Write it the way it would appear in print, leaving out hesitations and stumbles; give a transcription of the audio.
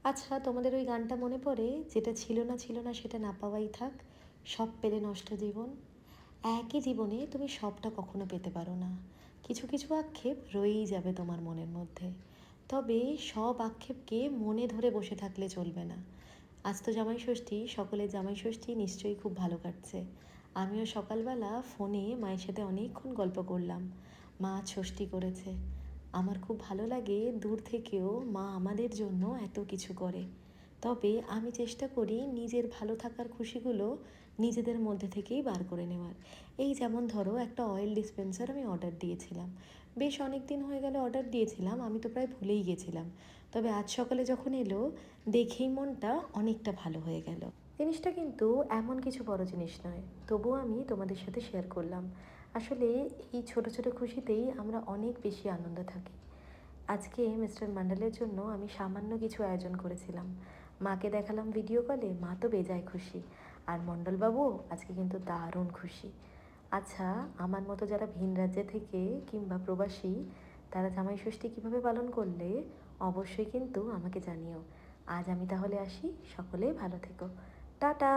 আচ্ছা, তোমাদের ওই গানটা মনে পড়ে, যেটা ছিল না ছিল না সেটা না পাওয়াই থাক, সব পেলে নষ্ট জীবন। একই জীবনে তুমি সবটা কখনো পেতে পারো না। কিছু কিছু আক্ষেপ রয়েই যাবে তোমার মনের মধ্যে। তবে সব আক্ষেপকে মনে ধরে বসে থাকলে চলবে না। আজ তো জামাই ষষ্ঠী, সকলের জামাই ষষ্ঠী নিশ্চয়ই খুব ভালো কাটছে। আমিও সকালবেলা ফোনে মায়ের সাথে অনেকক্ষণ গল্প করলাম। মা আজ ষষ্ঠী করেছে। আমার খুব ভালো লাগে দূর থেকেও মা আমাদের জন্য এত কিছু করে। তবে আমি চেষ্টা করি নিজের ভালো থাকার খুশিগুলো নিজেদের মধ্যে থেকেই বার করে নেওয়ার। এই যেমন ধরো, একটা অয়েল ডিসপেন্সার আমি অর্ডার দিয়েছিলাম। বেশ অনেক দিন হয়ে গেল অর্ডার দিয়েছিলাম, আমি তো প্রায় ভুলেই গেছিলাম। তবে আজ সকালে যখন এলো, দেখেই মনটা অনেকটা ভালো হয়ে গেল। জিনিসটা কিন্তু এমন কিছু বড় জিনিস নয়, তবুও আমি তোমাদের সাথে শেয়ার করলাম। আসলে এই ছোট ছোট খুশিতেই আমরা অনেক বেশি আনন্দ থাকি। আজকে মিস্টার মণ্ডলের জন্য আমি সামান্য কিছু আয়োজন করেছিলাম। মাকে দেখালাম ভিডিও কলে, মা তো বেজায় খুশি। আর মণ্ডলবাবুও আজকে কিন্তু দারুণ খুশি। আচ্ছা, আমার মতো যারা ভিন রাজ্যে থেকে কিংবা প্রবাসী, তারা জামাই ষষ্ঠী কীভাবে পালন করলে অবশ্যই কিন্তু আমাকে জানিও। আজ আমি তাহলে আসি, সকলে ভালো থেকো। টাটা।